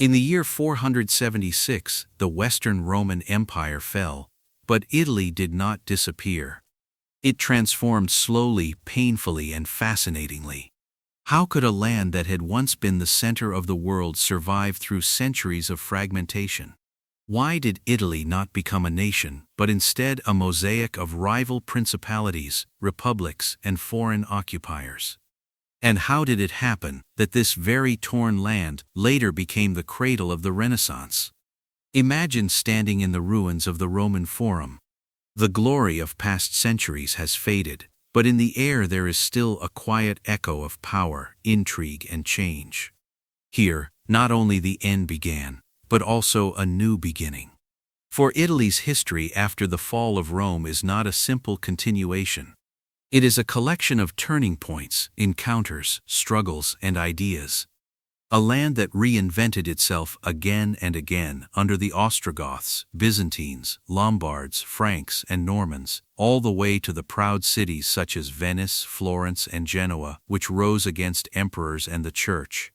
In the year 476, the Western Roman Empire fell, but Italy did not disappear. It transformed slowly, painfully, and fascinatingly. How could a land that had once been the center of the world survive through centuries of fragmentation? Why did Italy not become a nation, but instead a mosaic of rival principalities, republics, and foreign occupiers? And how did it happen that this very torn land later became the cradle of the Renaissance? Imagine standing in the ruins of the Roman Forum. The glory of past centuries has faded, but in the air there is still a quiet echo of power, intrigue, and change. Here, not only the end began, but also a new beginning. For Italy's history after the fall of Rome is not a simple continuation. It is a collection of turning points, encounters, struggles, and ideas. A land that reinvented itself again and again under the Ostrogoths, Byzantines, Lombards, Franks, and Normans, all the way to the proud cities such as Venice, Florence, and Genoa, which rose against emperors and the Church.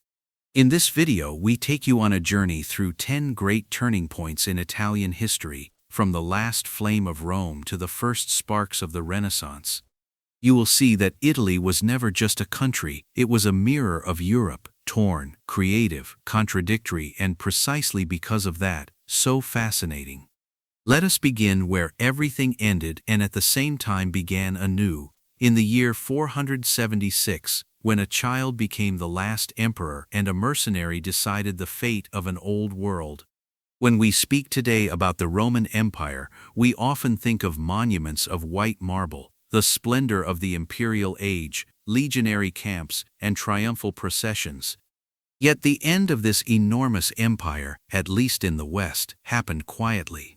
In this video, we take you on a journey through 10 great turning points in Italian history, from the last flame of Rome to the first sparks of the Renaissance. You will see that Italy was never just a country, it was a mirror of Europe, torn, creative, contradictory, and precisely because of that, so fascinating. Let us begin where everything ended and at the same time began anew, in the year 476, when a child became the last emperor and a mercenary decided the fate of an old world. When we speak today about the Roman Empire, we often think of monuments of white marble, the splendor of the imperial age, legionary camps, and triumphal processions. Yet the end of this enormous empire, at least in the West, happened quietly.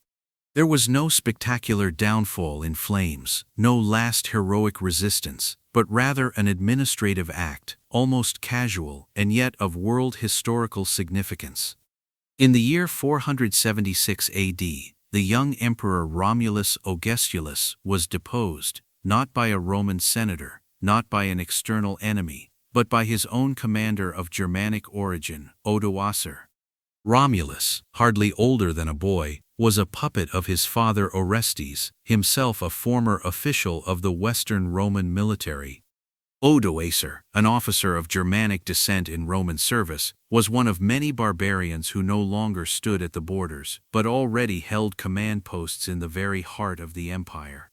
There was no spectacular downfall in flames, no last heroic resistance, but rather an administrative act, almost casual and yet of world historical significance. In the year 476 AD, the young emperor Romulus Augustulus was deposed, not by a Roman senator, not by an external enemy, but by his own commander of Germanic origin, Odoacer. Romulus, hardly older than a boy, was a puppet of his father Orestes, himself a former official of the Western Roman military. Odoacer, an officer of Germanic descent in Roman service, was one of many barbarians who no longer stood at the borders, but already held command posts in the very heart of the empire.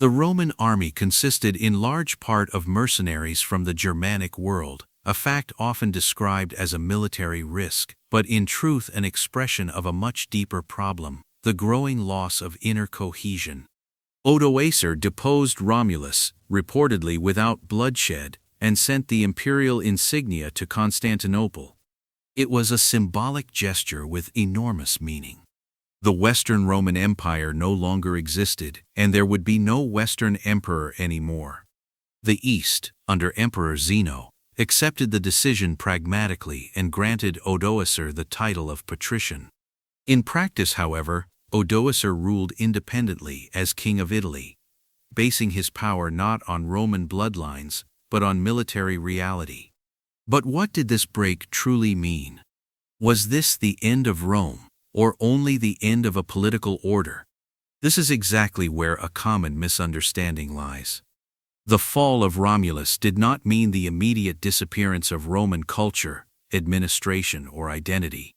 The Roman army consisted in large part of mercenaries from the Germanic world, a fact often described as a military risk, but in truth an expression of a much deeper problem, the growing loss of inner cohesion. Odoacer deposed Romulus, reportedly without bloodshed, and sent the imperial insignia to Constantinople. It was a symbolic gesture with enormous meaning. The Western Roman Empire no longer existed, and there would be no Western emperor anymore. The East, under Emperor Zeno, accepted the decision pragmatically and granted Odoacer the title of patrician. In practice, however, Odoacer ruled independently as king of Italy, basing his power not on Roman bloodlines, but on military reality. But what did this break truly mean? Was this the end of Rome, or only the end of a political order? This is exactly where a common misunderstanding lies. The fall of Romulus did not mean the immediate disappearance of Roman culture, administration, or identity.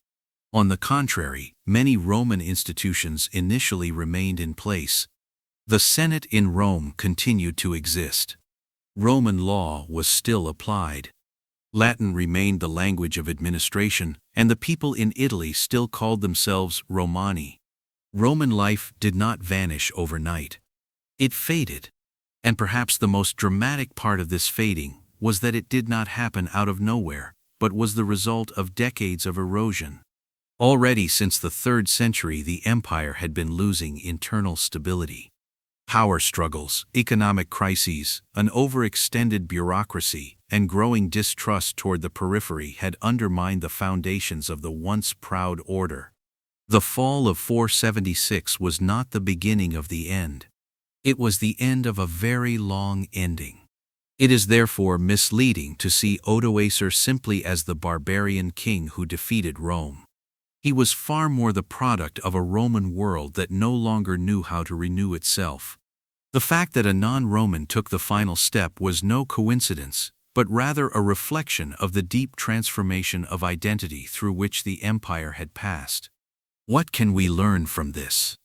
On the contrary, many Roman institutions initially remained in place. The Senate in Rome continued to exist. Roman law was still applied. Latin remained the language of administration, and the people in Italy still called themselves Romani. Roman life did not vanish overnight. It faded. And perhaps the most dramatic part of this fading was that it did not happen out of nowhere, but was the result of decades of erosion. Already since the 3rd century, the empire had been losing internal stability. Power struggles, economic crises, an overextended bureaucracy, and growing distrust toward the periphery had undermined the foundations of the once proud order. The fall of 476 was not the beginning of the end. It was the end of a very long ending. It is therefore misleading to see Odoacer simply as the barbarian king who defeated Rome. He was far more the product of a Roman world that no longer knew how to renew itself. The fact that a non-Roman took the final step was no coincidence, but rather a reflection of the deep transformation of identity through which the empire had passed. What can we learn from this?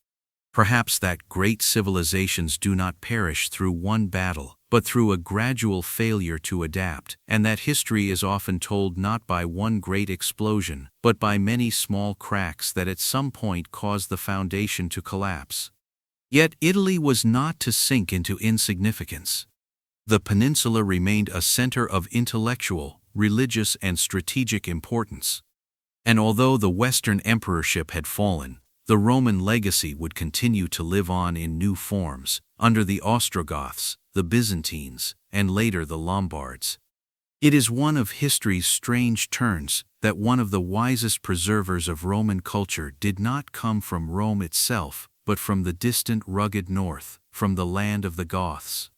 Perhaps that great civilizations do not perish through one battle, but through a gradual failure to adapt, and that history is often told not by one great explosion, but by many small cracks that at some point cause the foundation to collapse. Yet Italy was not to sink into insignificance. The peninsula remained a center of intellectual, religious, and strategic importance. And although the Western emperorship had fallen, the Roman legacy would continue to live on in new forms, under the Ostrogoths, the Byzantines, and later the Lombards. It is one of history's strange turns that one of the wisest preservers of Roman culture did not come from Rome itself, but from the distant rugged north, from the land of the Goths.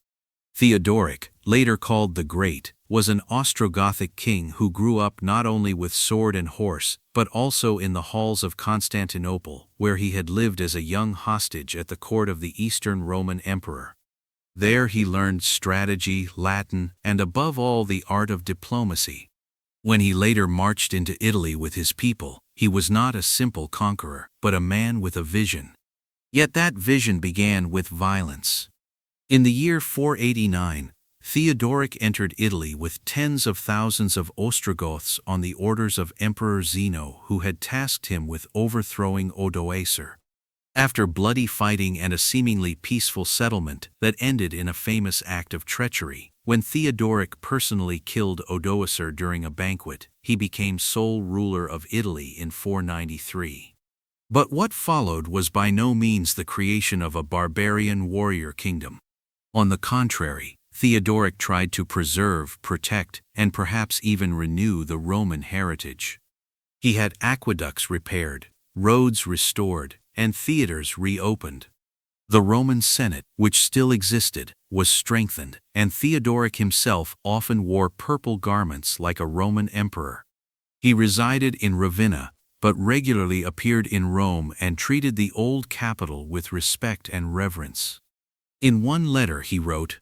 Theodoric, later called the Great, was an Ostrogothic king who grew up not only with sword and horse, but also in the halls of Constantinople, where he had lived as a young hostage at the court of the Eastern Roman Emperor. There he learned strategy, Latin, and above all the art of diplomacy. When he later marched into Italy with his people, he was not a simple conqueror, but a man with a vision. Yet that vision began with violence. In the year 489, Theodoric entered Italy with tens of thousands of Ostrogoths on the orders of Emperor Zeno, who had tasked him with overthrowing Odoacer. After bloody fighting and a seemingly peaceful settlement that ended in a famous act of treachery, when Theodoric personally killed Odoacer during a banquet, he became sole ruler of Italy in 493. But what followed was by no means the creation of a barbarian warrior kingdom. On the contrary, Theodoric tried to preserve, protect, and perhaps even renew the Roman heritage. He had aqueducts repaired, roads restored, and theaters reopened. The Roman Senate, which still existed, was strengthened, and Theodoric himself often wore purple garments like a Roman emperor. He resided in Ravenna, but regularly appeared in Rome and treated the old capital with respect and reverence. In one letter he wrote,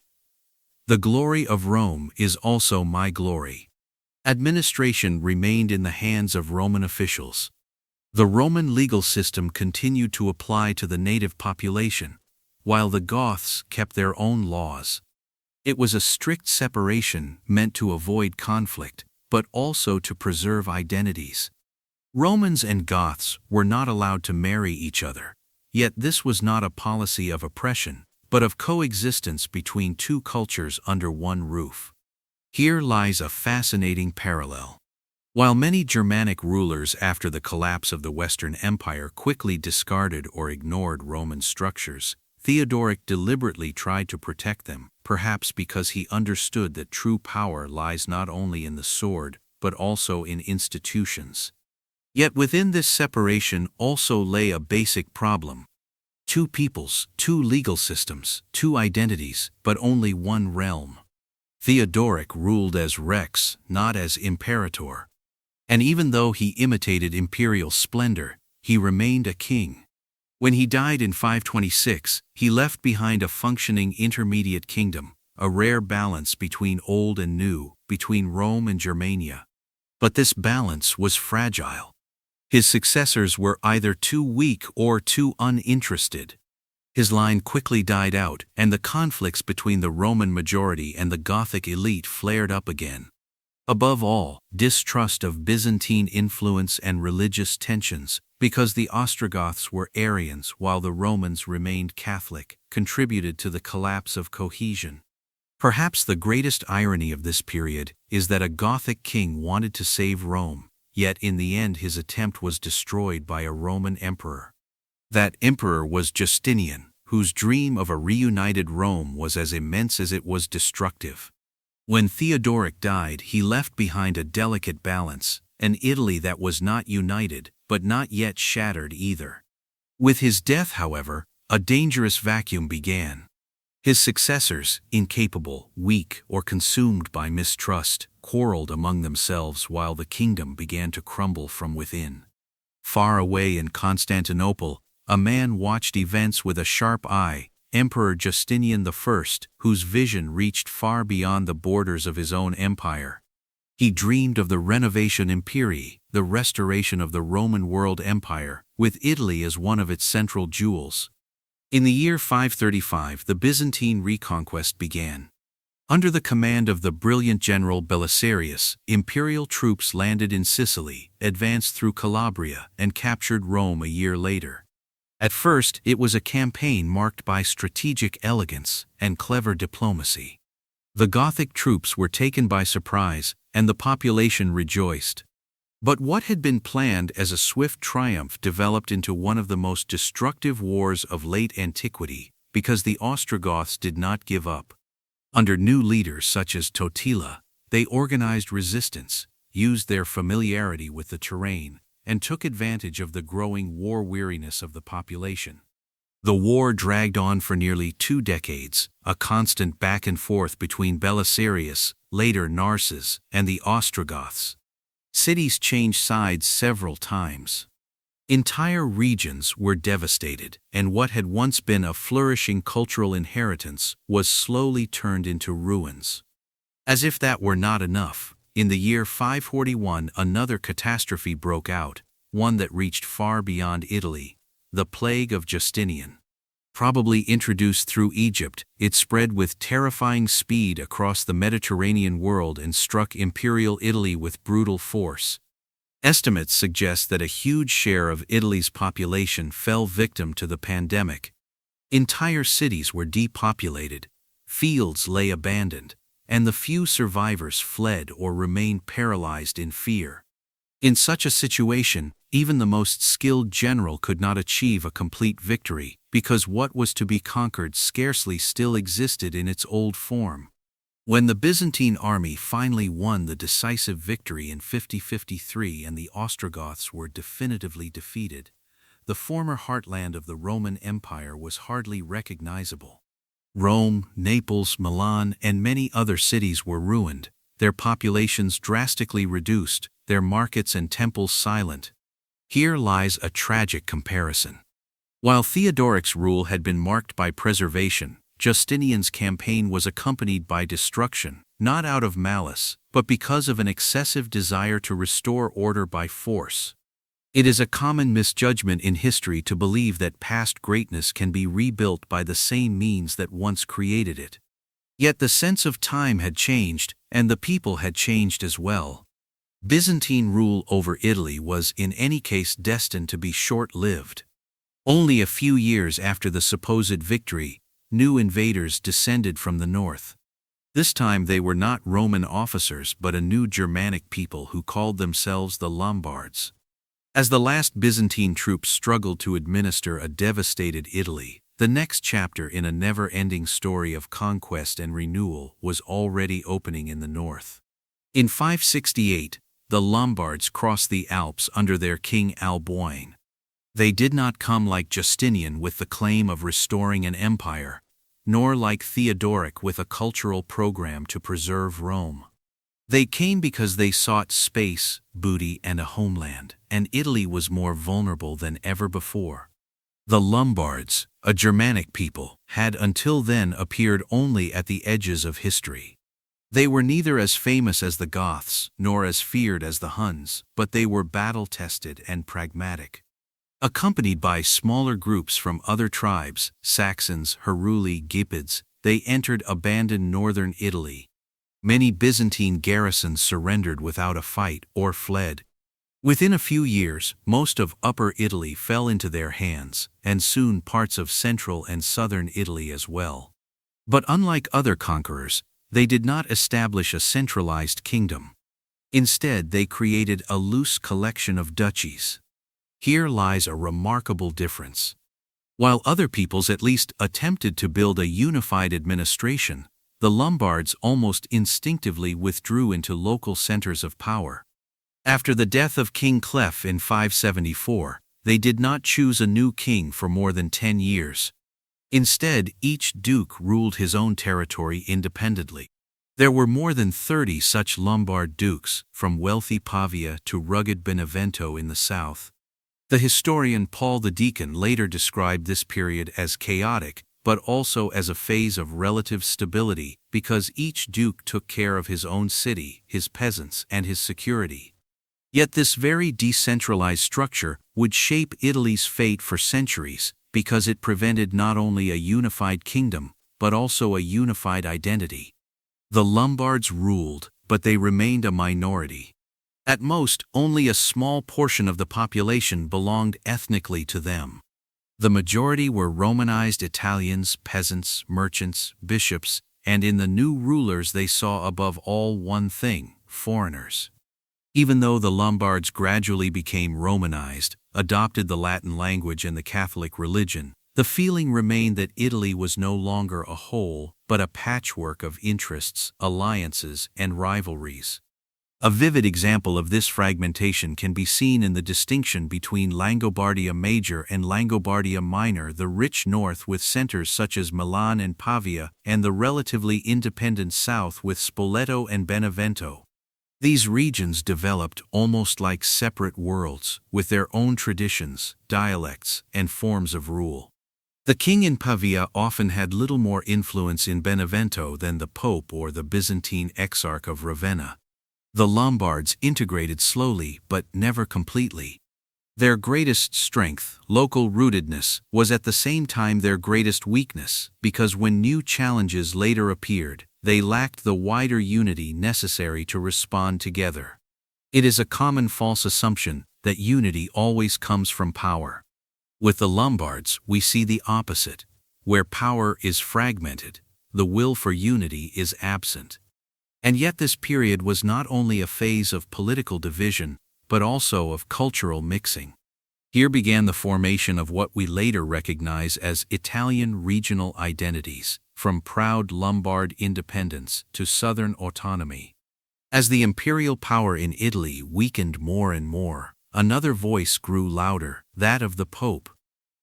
"The glory of Rome is also my glory." Administration remained in the hands of Roman officials. The Roman legal system continued to apply to the native population, while the Goths kept their own laws. It was a strict separation meant to avoid conflict, but also to preserve identities. Romans and Goths were not allowed to marry each other, yet this was not a policy of oppression, but of coexistence between two cultures under one roof. Here lies a fascinating parallel. While many Germanic rulers after the collapse of the Western Empire quickly discarded or ignored Roman structures, Theodoric deliberately tried to protect them, perhaps because he understood that true power lies not only in the sword, but also in institutions. Yet within this separation also lay a basic problem. Two peoples, two legal systems, two identities, but only one realm. Theodoric ruled as Rex, not as Imperator. And even though he imitated imperial splendor, he remained a king. When he died in 526, he left behind a functioning intermediate kingdom, a rare balance between old and new, between Rome and Germania. But this balance was fragile. His successors were either too weak or too uninterested. His line quickly died out, and the conflicts between the Roman majority and the Gothic elite flared up again. Above all, distrust of Byzantine influence and religious tensions, because the Ostrogoths were Arians while the Romans remained Catholic, contributed to the collapse of cohesion. Perhaps the greatest irony of this period is that a Gothic king wanted to save Rome, yet in the end his attempt was destroyed by a Roman emperor. That emperor was Justinian, whose dream of a reunited Rome was as immense as it was destructive. When Theodoric died, he left behind a delicate balance, an Italy that was not united, but not yet shattered either. With his death, however, a dangerous vacuum began. His successors, incapable, weak, or consumed by mistrust, quarreled among themselves while the kingdom began to crumble from within. Far away in Constantinople, a man watched events with a sharp eye, Emperor Justinian I, whose vision reached far beyond the borders of his own empire. He dreamed of the Renovation Imperii, the restoration of the Roman world empire, with Italy as one of its central jewels. In the year 535, the Byzantine reconquest began. Under the command of the brilliant general Belisarius, imperial troops landed in Sicily, advanced through Calabria, and captured Rome a year later. At first, it was a campaign marked by strategic elegance and clever diplomacy. The Gothic troops were taken by surprise, and the population rejoiced. But what had been planned as a swift triumph developed into one of the most destructive wars of late antiquity, because the Ostrogoths did not give up. Under new leaders such as Totila, they organized resistance, used their familiarity with the terrain, and took advantage of the growing war weariness of the population. The war dragged on for nearly 2 decades, a constant back and forth between Belisarius, later Narses, and the Ostrogoths. Cities changed sides several times. Entire regions were devastated, and what had once been a flourishing cultural inheritance was slowly turned into ruins. As if that were not enough, in the year 541 another catastrophe broke out, one that reached far beyond Italy: the Plague of Justinian. Probably introduced through Egypt, it spread with terrifying speed across the Mediterranean world and struck imperial Italy with brutal force. Estimates suggest that a huge share of Italy's population fell victim to the pandemic. Entire cities were depopulated, fields lay abandoned, and the few survivors fled or remained paralyzed in fear. In such a situation, even the most skilled general could not achieve a complete victory, because what was to be conquered scarcely still existed in its old form. When the Byzantine army finally won the decisive victory in 5053 and the Ostrogoths were definitively defeated, the former heartland of the Roman Empire was hardly recognizable. Rome, Naples, Milan, and many other cities were ruined, their populations drastically reduced, their markets and temples silent. Here lies a tragic comparison. While Theodoric's rule had been marked by preservation, Justinian's campaign was accompanied by destruction, not out of malice, but because of an excessive desire to restore order by force. It is a common misjudgment in history to believe that past greatness can be rebuilt by the same means that once created it. Yet the sense of time had changed, and the people had changed as well. Byzantine rule over Italy was in any case destined to be short-lived. Only a few years after the supposed victory, new invaders descended from the north. This time they were not Roman officers but a new Germanic people who called themselves the Lombards. As the last Byzantine troops struggled to administer a devastated Italy, the next chapter in a never-ending story of conquest and renewal was already opening in the north. In 568, the Lombards crossed the Alps under their king Alboin. They did not come like Justinian with the claim of restoring an empire, nor like Theodoric with a cultural program to preserve Rome. They came because they sought space, booty, and a homeland, and Italy was more vulnerable than ever before. The Lombards, a Germanic people, had until then appeared only at the edges of history. They were neither as famous as the Goths, nor as feared as the Huns, but they were battle-tested and pragmatic. Accompanied by smaller groups from other tribes, Saxons, Heruli, Gepids, they entered abandoned northern Italy. Many Byzantine garrisons surrendered without a fight or fled. Within a few years, most of Upper Italy fell into their hands, and soon parts of central and southern Italy as well. But unlike other conquerors, they did not establish a centralized kingdom. Instead, they created a loose collection of duchies. Here lies a remarkable difference. While other peoples at least attempted to build a unified administration, the Lombards almost instinctively withdrew into local centers of power. After the death of King Clef in 574, they did not choose a new king for more than 10 years. Instead, each duke ruled his own territory independently. There were more than 30 such Lombard dukes, from wealthy Pavia to rugged Benevento in the south. The historian Paul the Deacon later described this period as chaotic, but also as a phase of relative stability, because each duke took care of his own city, his peasants, and his security. Yet this very decentralized structure would shape Italy's fate for centuries, because it prevented not only a unified kingdom, but also a unified identity. The Lombards ruled, but they remained a minority. At most, only a small portion of the population belonged ethnically to them. The majority were Romanized Italians, peasants, merchants, bishops, and in the new rulers they saw above all one thing: foreigners. Even though the Lombards gradually became Romanized, adopted the Latin language and the Catholic religion, the feeling remained that Italy was no longer a whole, but a patchwork of interests, alliances, and rivalries. A vivid example of this fragmentation can be seen in the distinction between Langobardia Major and Langobardia Minor, the rich north with centers such as Milan and Pavia, and the relatively independent south with Spoleto and Benevento. These regions developed almost like separate worlds, with their own traditions, dialects, and forms of rule. The king in Pavia often had little more influence in Benevento than the Pope or the Byzantine Exarch of Ravenna. The Lombards integrated slowly but never completely. Their greatest strength, local rootedness, was at the same time their greatest weakness, because when new challenges later appeared, they lacked the wider unity necessary to respond together. It is a common false assumption that unity always comes from power. With the Lombards, we see the opposite. Where power is fragmented, the will for unity is absent. And yet this period was not only a phase of political division, but also of cultural mixing. Here began the formation of what we later recognize as Italian regional identities, from proud Lombard independence to southern autonomy. As the imperial power in Italy weakened more and more, another voice grew louder, that of the Pope.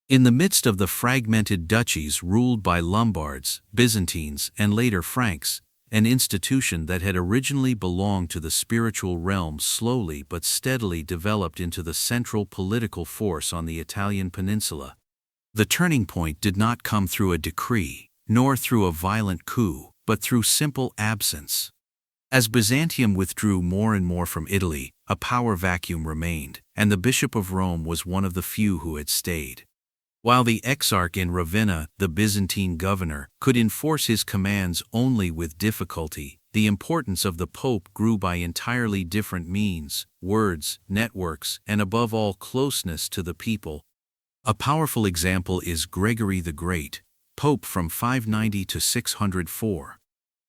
In the midst of the fragmented duchies ruled by Lombards, Byzantines, and later Franks, an institution that had originally belonged to the spiritual realm slowly but steadily developed into the central political force on the Italian peninsula. The turning point did not come through a decree, nor through a violent coup, but through simple absence. As Byzantium withdrew more and more from Italy, a power vacuum remained, and the Bishop of Rome was one of the few who had stayed. While the Exarch in Ravenna, the Byzantine governor, could enforce his commands only with difficulty, the importance of the Pope grew by entirely different means: words, networks, and above all closeness to the people. A powerful example is Gregory the Great, Pope from 590 to 604.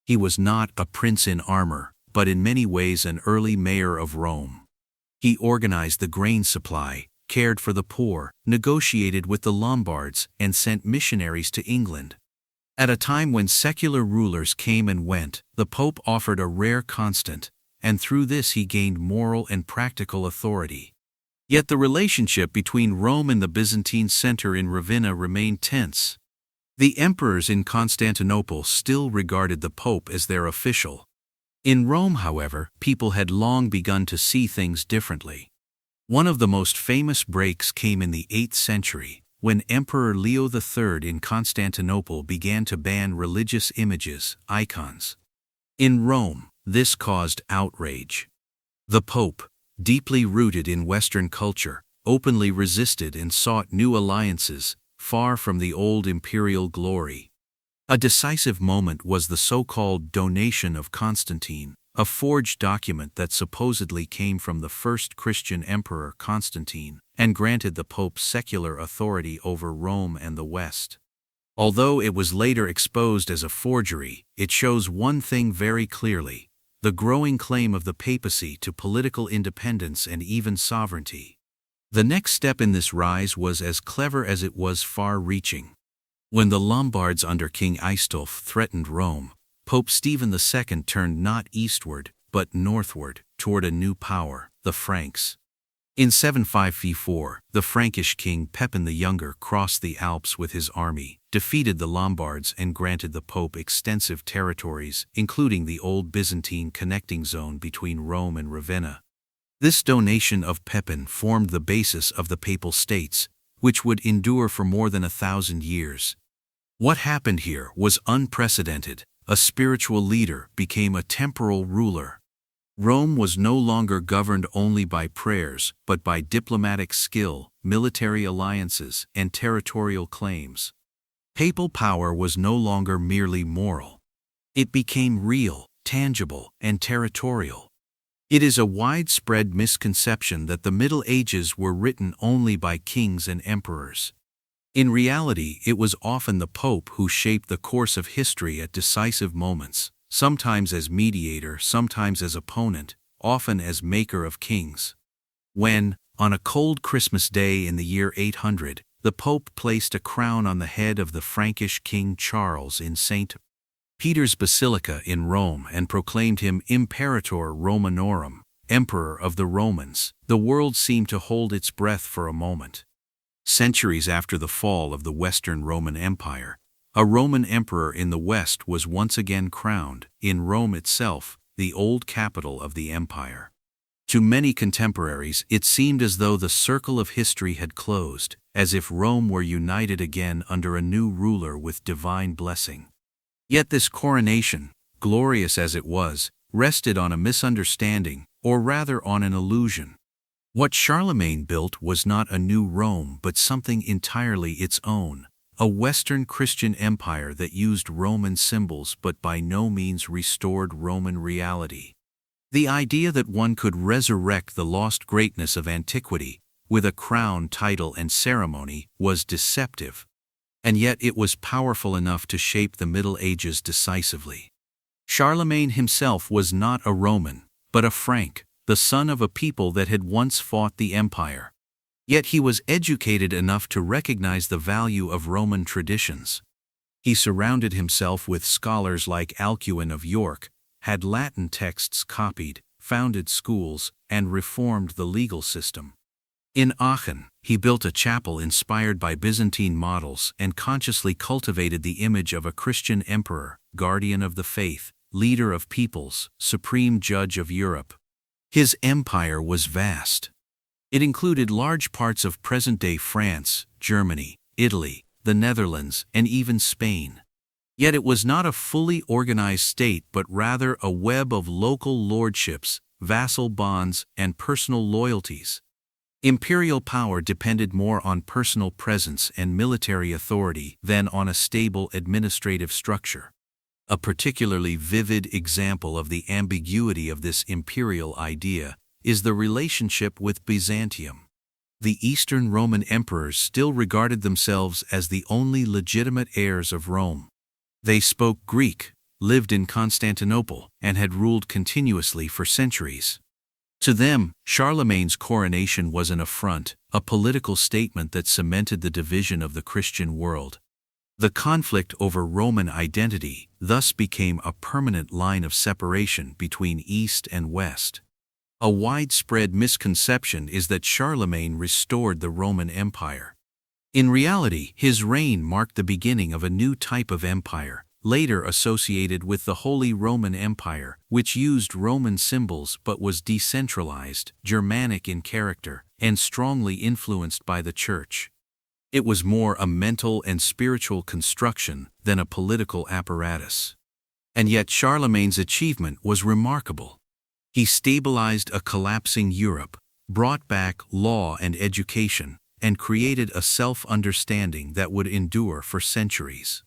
He was not a prince in armor, but in many ways an early mayor of Rome. He organized the grain supply, cared for the poor, negotiated with the Lombards, and sent missionaries to England. At a time when secular rulers came and went, the Pope offered a rare constant, and through this he gained moral and practical authority. Yet the relationship between Rome and the Byzantine center in Ravenna remained tense. The emperors in Constantinople still regarded the Pope as their official. In Rome, however, people had long begun to see things differently. One of the most famous breaks came in the 8th century, when Emperor Leo III in Constantinople began to ban religious images, icons. In Rome, this caused outrage. The Pope, deeply rooted in Western culture, openly resisted and sought new alliances, far from the old imperial glory. A decisive moment was the so-called Donation of Constantine, a forged document that supposedly came from the first Christian emperor Constantine, and granted the Pope secular authority over Rome and the West. Although it was later exposed as a forgery, it shows one thing very clearly: the growing claim of the papacy to political independence and even sovereignty. The next step in this rise was as clever as it was far-reaching. When the Lombards under King Aistulf threatened Rome, Pope Stephen II turned not eastward, but northward, toward a new power, the Franks. In 754, the Frankish king Pepin the Younger crossed the Alps with his army, defeated the Lombards, and granted the Pope extensive territories, including the old Byzantine connecting zone between Rome and Ravenna. This donation of Pepin formed the basis of the Papal States, which would endure for more than 1,000 years. What happened here was unprecedented. A spiritual leader became a temporal ruler. Rome was no longer governed only by prayers, but by diplomatic skill, military alliances, and territorial claims. Papal power was no longer merely moral. It became real, tangible, and territorial. It is a widespread misconception that the Middle Ages were written only by kings and emperors. In reality, it was often the Pope who shaped the course of history at decisive moments, sometimes as mediator, sometimes as opponent, often as maker of kings. When, on a cold Christmas day in the year 800, the Pope placed a crown on the head of the Frankish King Charles in St. Peter's Basilica in Rome and proclaimed him Imperator Romanorum, Emperor of the Romans, the world seemed to hold its breath for a moment. Centuries after the fall of the Western Roman Empire, a Roman emperor in the West was once again crowned, in Rome itself, the old capital of the empire. To many contemporaries, it seemed as though the circle of history had closed, as if Rome were united again under a new ruler with divine blessing. Yet this coronation, glorious as it was, rested on a misunderstanding, or rather on an illusion. What Charlemagne built was not a new Rome but something entirely its own, a Western Christian empire that used Roman symbols but by no means restored Roman reality. The idea that one could resurrect the lost greatness of antiquity with a crown, title, and ceremony was deceptive. And yet it was powerful enough to shape the Middle Ages decisively. Charlemagne himself was not a Roman, but a Frank, the son of a people that had once fought the empire. Yet he was educated enough to recognize the value of Roman traditions. He surrounded himself with scholars like Alcuin of York, had Latin texts copied, founded schools, and reformed the legal system. In Aachen, he built a chapel inspired by Byzantine models and consciously cultivated the image of a Christian emperor, guardian of the faith, leader of peoples, supreme judge of Europe. His empire was vast. It included large parts of present-day France, Germany, Italy, the Netherlands, and even Spain. Yet it was not a fully organized state but rather a web of local lordships, vassal bonds, and personal loyalties. Imperial power depended more on personal presence and military authority than on a stable administrative structure. A particularly vivid example of the ambiguity of this imperial idea is the relationship with Byzantium. The Eastern Roman emperors still regarded themselves as the only legitimate heirs of Rome. They spoke Greek, lived in Constantinople, and had ruled continuously for centuries. To them, Charlemagne's coronation was an affront, a political statement that cemented the division of the Christian world. The conflict over Roman identity thus became a permanent line of separation between East and West. A widespread misconception is that Charlemagne restored the Roman Empire. In reality, his reign marked the beginning of a new type of empire, later associated with the Holy Roman Empire, which used Roman symbols but was decentralized, Germanic in character, and strongly influenced by the Church. It was more a mental and spiritual construction than a political apparatus. And yet Charlemagne's achievement was remarkable. He stabilized a collapsing Europe, brought back law and education, and created a self-understanding that would endure for centuries.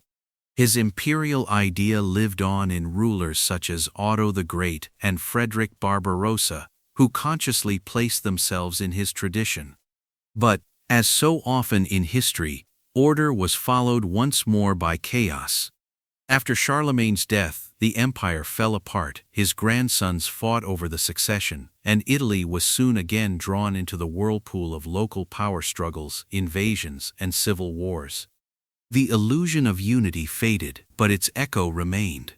His imperial idea lived on in rulers such as Otto the Great and Frederick Barbarossa, who consciously placed themselves in his tradition. But, as so often in history, order was followed once more by chaos. After Charlemagne's death, the empire fell apart, his grandsons fought over the succession, and Italy was soon again drawn into the whirlpool of local power struggles, invasions, and civil wars. The illusion of unity faded, but its echo remained.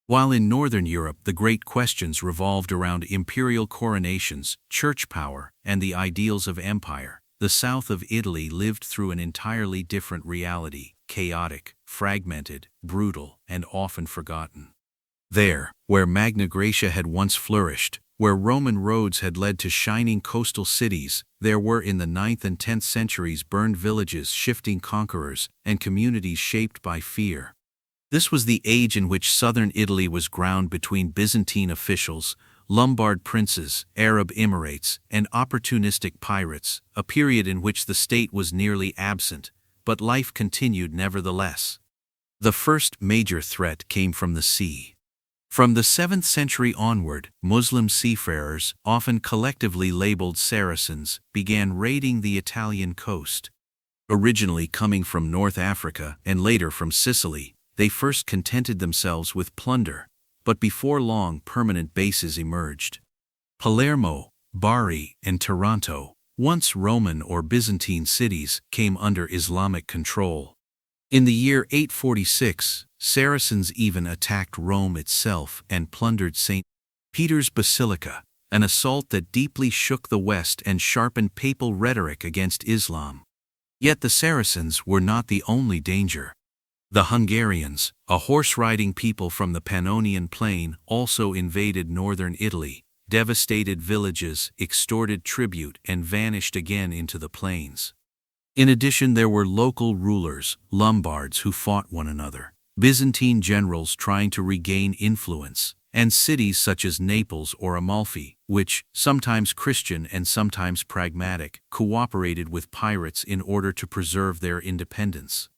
While in Northern Europe the great questions revolved around imperial coronations, church power, and the ideals of empire, the south of Italy lived through an entirely different reality, chaotic, fragmented, brutal, and often forgotten. There, where Magna Graecia had once flourished, Where Roman roads had led to shining coastal cities, there were in the 9th and 10th centuries burned villages, shifting conquerors, and communities shaped by fear. This was the age in which southern Italy was ground between Byzantine officials, Lombard princes, Arab emirates, and opportunistic pirates, a period in which the state was nearly absent, but life continued nevertheless. The first major threat came from the sea. From the 7th century onward, Muslim seafarers, often collectively labeled Saracens, began raiding the Italian coast. Originally coming from North Africa and later from Sicily, they first contented themselves with plunder, but before long permanent bases emerged. Palermo, Bari, and Taranto, once Roman or Byzantine cities, came under Islamic control. In the year 846, Saracens even attacked Rome itself and plundered St. Peter's Basilica, an assault that deeply shook the West and sharpened papal rhetoric against Islam. Yet the Saracens were not the only danger. The Hungarians, a horse-riding people from the Pannonian Plain, also invaded northern Italy, devastated villages, extorted tribute, and vanished again into the plains. In addition, there were local rulers, Lombards, who fought one another, Byzantine generals trying to regain influence, and cities such as Naples or Amalfi, which, sometimes Christian and sometimes pragmatic, cooperated with pirates in order to preserve their independence.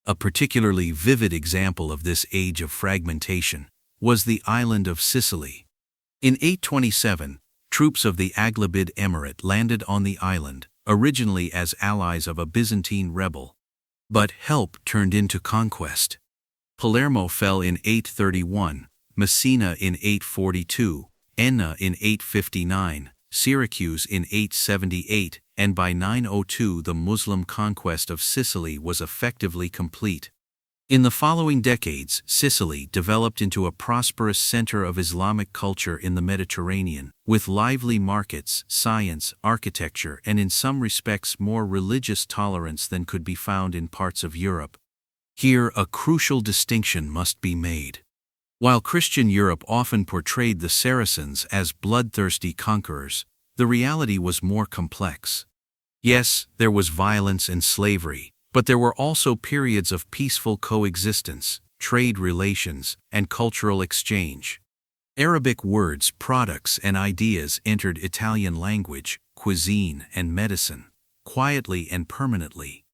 A particularly vivid example of this age of fragmentation was the island of Sicily. In 827, troops of the Aghlabid Emirate landed on the island, originally as allies of a Byzantine rebel. But help turned into conquest. Palermo fell in 831, Messina in 842, Enna in 859, Syracuse in 878, and by 902 the Muslim conquest of Sicily was effectively complete. In the following decades, Sicily developed into a prosperous center of Islamic culture in the Mediterranean, with lively markets, science, architecture, and in some respects more religious tolerance than could be found in parts of Europe. Here a crucial distinction must be made. While Christian Europe often portrayed the Saracens as bloodthirsty conquerors, the reality was more complex. Yes, there was violence and slavery, but there were also periods of peaceful coexistence, trade relations, and cultural exchange. Arabic words, products, and ideas entered Italian language, cuisine, and medicine, quietly and permanently.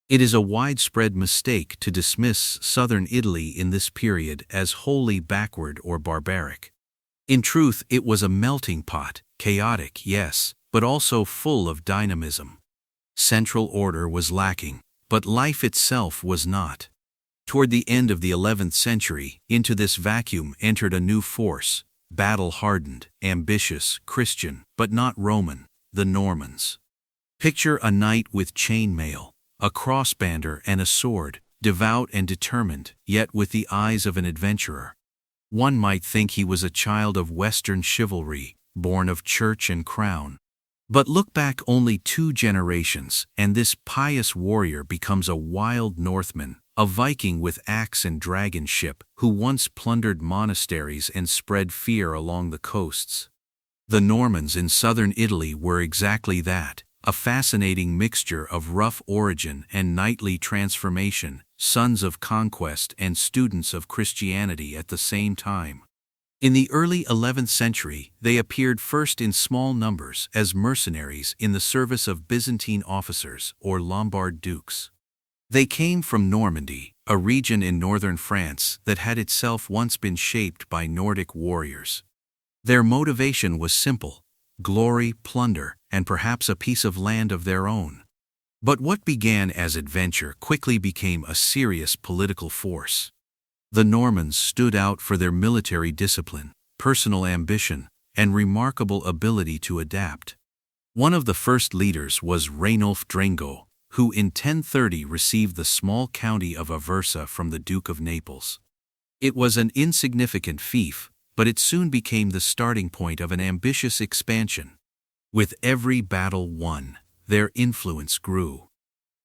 It is a widespread mistake to dismiss southern Italy in this period as wholly backward or barbaric. In truth, it was a melting pot, chaotic, yes, but also full of dynamism. Central order was lacking, but life itself was not. Toward the end of the 11th century, into this vacuum entered a new force, battle-hardened, ambitious, Christian, but not Roman, the Normans. Picture a knight with chainmail, a crossbander and a sword, devout and determined, yet with the eyes of an adventurer. One might think he was a child of Western chivalry, born of church and crown. But look back only 2 generations, and this pious warrior becomes a wild Northman, a Viking with axe and dragon ship, who once plundered monasteries and spread fear along the coasts. The Normans in southern Italy were exactly that, a fascinating mixture of rough origin and knightly transformation, sons of conquest and students of Christianity at the same time. In the early 11th century, they appeared first in small numbers as mercenaries in the service of Byzantine officers or Lombard dukes. They came from Normandy, a region in northern France that had itself once been shaped by Nordic warriors. Their motivation was simple: glory, plunder, and perhaps a piece of land of their own. But what began as adventure quickly became a serious political force. The Normans stood out for their military discipline, personal ambition, and remarkable ability to adapt. One of the first leaders was Rainulf Drango, who in 1030 received the small county of Aversa from the Duke of Naples. It was an insignificant fief, but it soon became the starting point of an ambitious expansion. With every battle won, their influence grew.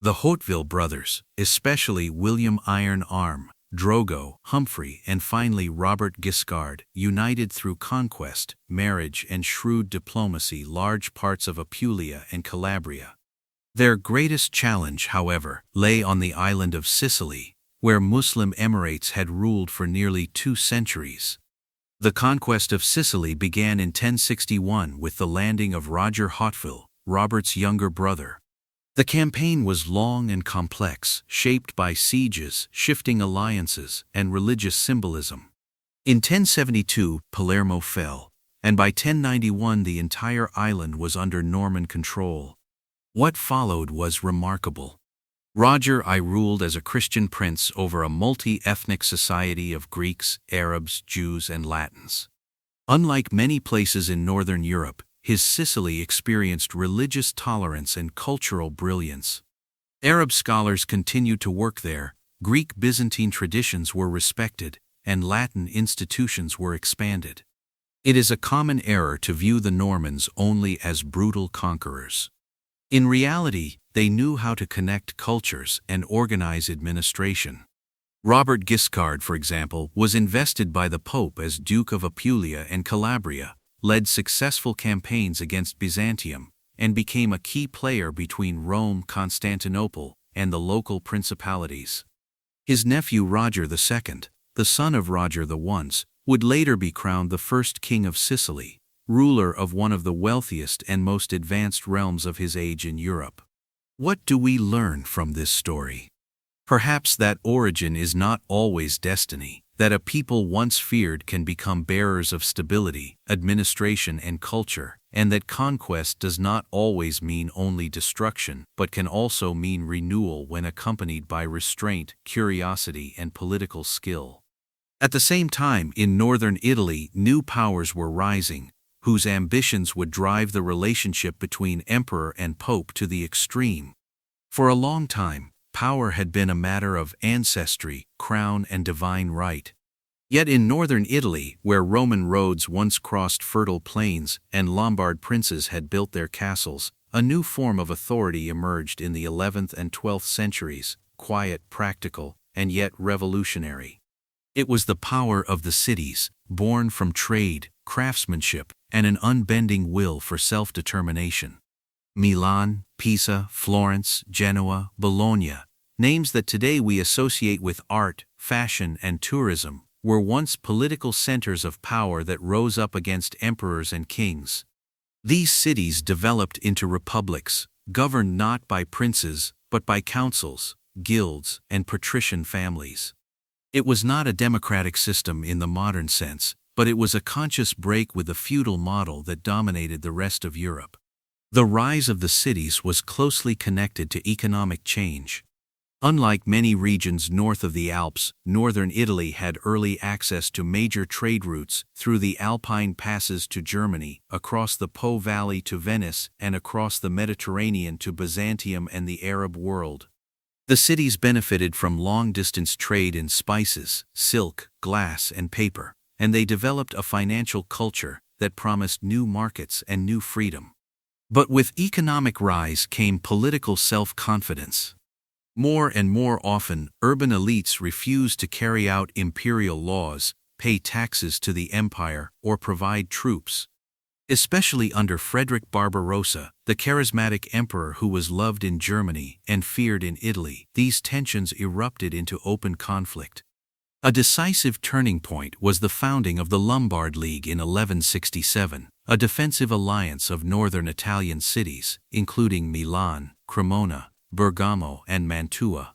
The Hauteville brothers, especially William Iron Arm, Drogo, Humphrey, and finally Robert Guiscard united through conquest, marriage, and shrewd diplomacy large parts of Apulia and Calabria. Their greatest challenge, however, lay on the island of Sicily, where Muslim emirates had ruled for nearly 2 centuries. The conquest of Sicily began in 1061 with the landing of Roger Hauteville, Robert's younger brother. The campaign was long and complex, shaped by sieges, shifting alliances, and religious symbolism. In 1072, Palermo fell, and by 1091 the entire island was under Norman control. What followed was remarkable. Roger I ruled as a Christian prince over a multi-ethnic society of Greeks, Arabs, Jews, and Latins. Unlike many places in northern Europe, his Sicily experienced religious tolerance and cultural brilliance. Arab scholars continued to work there, Greek Byzantine traditions were respected, and Latin institutions were expanded. It is a common error to view the Normans only as brutal conquerors. In reality, they knew how to connect cultures and organize administration. Robert Guiscard, for example, was invested by the Pope as Duke of Apulia and Calabria, led successful campaigns against Byzantium, and became a key player between Rome, Constantinople, and the local principalities. His nephew Roger II, the son of Roger the Once, would later be crowned the first king of Sicily, ruler of one of the wealthiest and most advanced realms of his age in Europe. What do we learn from this story? Perhaps that origin is not always destiny, that a people once feared can become bearers of stability, administration, and culture, and that conquest does not always mean only destruction, but can also mean renewal when accompanied by restraint, curiosity, and political skill. At the same time, in northern Italy, new powers were rising, whose ambitions would drive the relationship between emperor and pope to the extreme. For a long time, power had been a matter of ancestry, crown, and divine right. Yet in northern Italy, where Roman roads once crossed fertile plains and Lombard princes had built their castles, a new form of authority emerged in the 11th and 12th centuries, quiet, practical, and yet revolutionary. It was the power of the cities, born from trade, craftsmanship, and an unbending will for self-determination. Milan, Pisa, Florence, Genoa, Bologna, names that today we associate with art, fashion, and tourism, were once political centers of power that rose up against emperors and kings. These cities developed into republics, governed not by princes, but by councils, guilds, and patrician families. It was not a democratic system in the modern sense, but it was a conscious break with the feudal model that dominated the rest of Europe. The rise of the cities was closely connected to economic change. Unlike many regions north of the Alps, northern Italy had early access to major trade routes through the Alpine passes to Germany, across the Po Valley to Venice, and across the Mediterranean to Byzantium and the Arab world. The cities benefited from long-distance trade in spices, silk, glass, and paper, and they developed a financial culture that promised new markets and new freedom. But with economic rise came political self-confidence. More and more often, urban elites refused to carry out imperial laws, pay taxes to the empire, or provide troops. Especially under Frederick Barbarossa, the charismatic emperor who was loved in Germany and feared in Italy, these tensions erupted into open conflict. A decisive turning point was the founding of the Lombard League in 1167, a defensive alliance of northern Italian cities, including Milan, Cremona, Bergamo, and Mantua.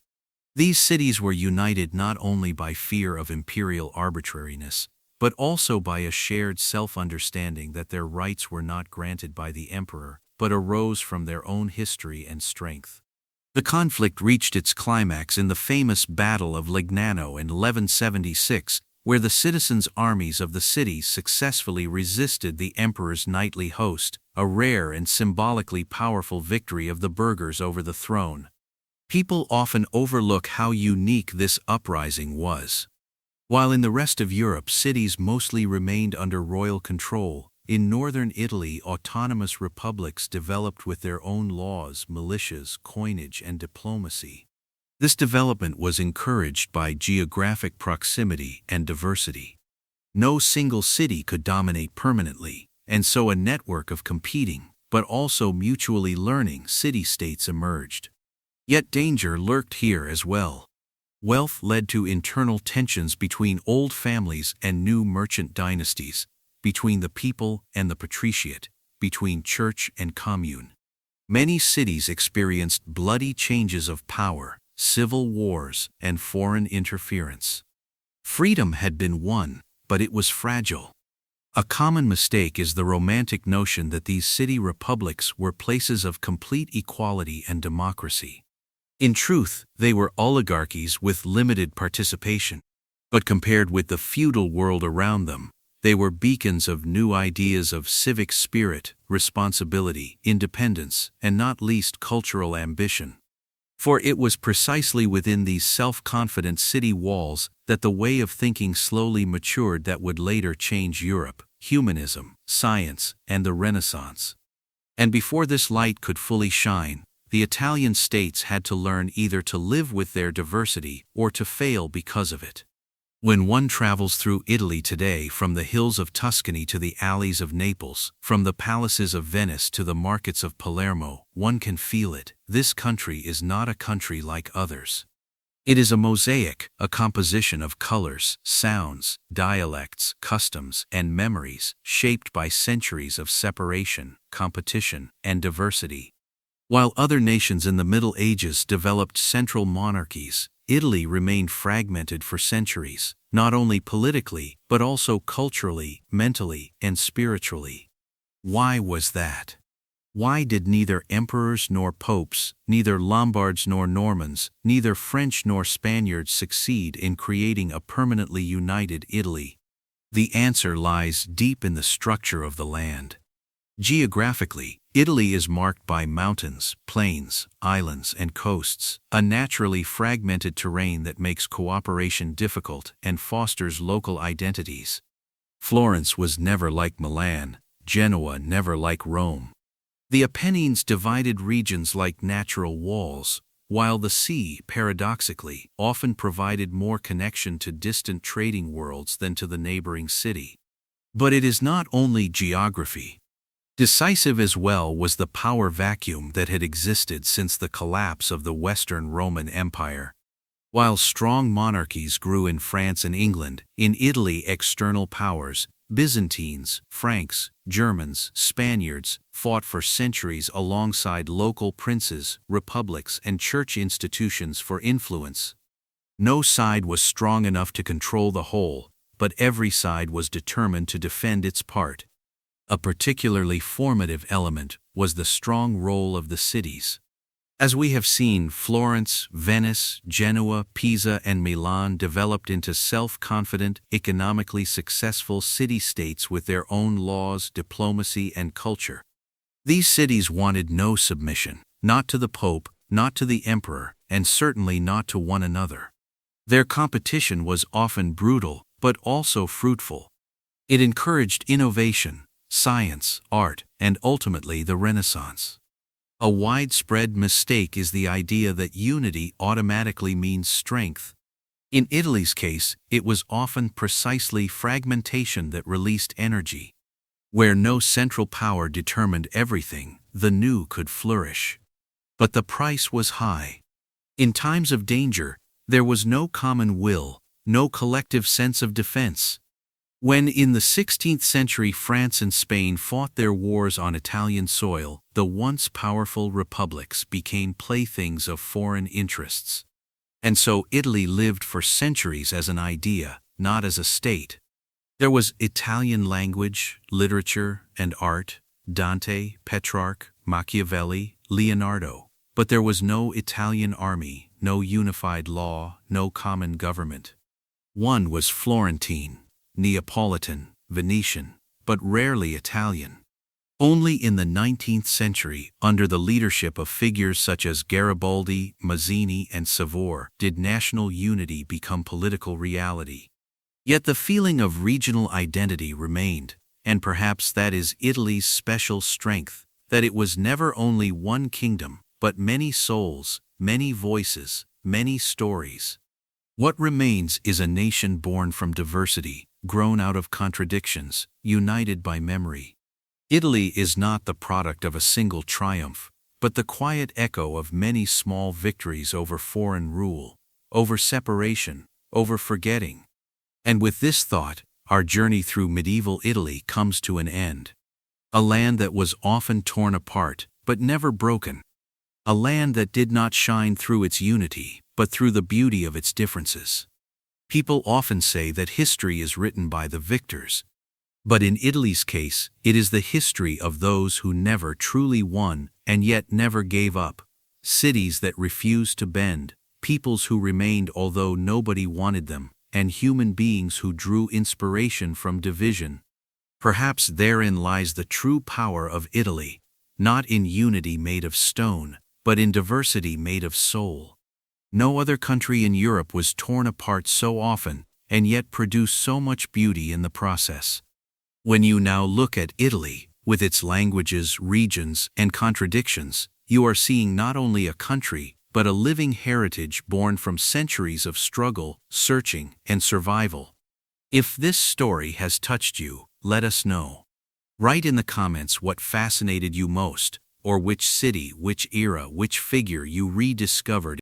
These cities were united not only by fear of imperial arbitrariness, but also by a shared self-understanding that their rights were not granted by the emperor, but arose from their own history and strength. The conflict reached its climax in the famous Battle of Legnano in 1176, where the citizens' armies of the cities successfully resisted the emperor's nightly host, a rare and symbolically powerful victory of the burghers over the throne. People often overlook how unique this uprising was. While in the rest of Europe cities mostly remained under royal control, in northern Italy autonomous republics developed with their own laws, militias, coinage, and diplomacy. This development was encouraged by geographic proximity and diversity. No single city could dominate permanently, and so a network of competing, but also mutually learning city-states emerged. Yet danger lurked here as well. Wealth led to internal tensions between old families and new merchant dynasties, between the people and the patriciate, between church and commune. Many cities experienced bloody changes of power, civil wars, and foreign interference. Freedom had been won, but it was fragile. A common mistake is the romantic notion that these city republics were places of complete equality and democracy. In truth, they were oligarchies with limited participation. But compared with the feudal world around them, they were beacons of new ideas of civic spirit, responsibility, independence, and not least cultural ambition. For it was precisely within these self-confident city walls that the way of thinking slowly matured that would later change Europe, humanism, science, and the Renaissance. And before this light could fully shine, the Italian states had to learn either to live with their diversity or to fail because of it. When one travels through Italy today, from the hills of Tuscany to the alleys of Naples, from the palaces of Venice to the markets of Palermo, one can feel it. This country is not a country like others. It is a mosaic, a composition of colors, sounds, dialects, customs, and memories, shaped by centuries of separation, competition, and diversity. While other nations in the Middle Ages developed central monarchies, Italy remained fragmented for centuries, not only politically, but also culturally, mentally, and spiritually. Why was that? Why did neither emperors nor popes, neither Lombards nor Normans, neither French nor Spaniards succeed in creating a permanently united Italy? The answer lies deep in the structure of the land. Geographically, Italy is marked by mountains, plains, islands, and coasts, a naturally fragmented terrain that makes cooperation difficult and fosters local identities. Florence was never like Milan, Genoa never like Rome. The Apennines divided regions like natural walls, while the sea, paradoxically, often provided more connection to distant trading worlds than to the neighboring city. But it is not only geography. Decisive as well was the power vacuum that had existed since the collapse of the Western Roman Empire. While strong monarchies grew in France and England, in Italy external powers, Byzantines, Franks, Germans, Spaniards, fought for centuries alongside local princes, republics, and church institutions for influence. No side was strong enough to control the whole, but every side was determined to defend its part. A particularly formative element was the strong role of the cities. As we have seen, Florence, Venice, Genoa, Pisa, and Milan developed into self-confident, economically successful city-states with their own laws, diplomacy, and culture. These cities wanted no submission, not to the Pope, not to the Emperor, and certainly not to one another. Their competition was often brutal, but also fruitful. It encouraged innovation, science, art, and ultimately the Renaissance. A widespread mistake is the idea that unity automatically means strength. In Italy's case, it was often precisely fragmentation that released energy. Where no central power determined everything, the new could flourish. But the price was high. In times of danger, there was no common will, no collective sense of defense. When in the 16th century France and Spain fought their wars on Italian soil, the once powerful republics became playthings of foreign interests. And so Italy lived for centuries as an idea, not as a state. There was Italian language, literature, and art, Dante, Petrarch, Machiavelli, Leonardo. But there was no Italian army, no unified law, no common government. One was Florentine, Neapolitan, Venetian, but rarely Italian. Only in the 19th century, under the leadership of figures such as Garibaldi, Mazzini, and Cavour, did national unity become political reality. Yet the feeling of regional identity remained, and perhaps that is Italy's special strength, that it was never only one kingdom, but many souls, many voices, many stories. What remains is a nation born from diversity, grown out of contradictions, united by memory. Italy is not the product of a single triumph, but the quiet echo of many small victories over foreign rule, over separation, over forgetting. And with this thought, our journey through medieval Italy comes to an end. A land that was often torn apart, but never broken. A land that did not shine through its unity, but through the beauty of its differences. People often say that history is written by the victors. But in Italy's case, it is the history of those who never truly won and yet never gave up. Cities that refused to bend, peoples who remained although nobody wanted them, and human beings who drew inspiration from division. Perhaps therein lies the true power of Italy, not in unity made of stone, but in diversity made of soul. No other country in Europe was torn apart so often, and yet produced so much beauty in the process. When you now look at Italy, with its languages, regions, and contradictions, you are seeing not only a country, but a living heritage born from centuries of struggle, searching, and survival. If this story has touched you, let us know. Write in the comments what fascinated you most, or which city, which era, which figure you rediscovered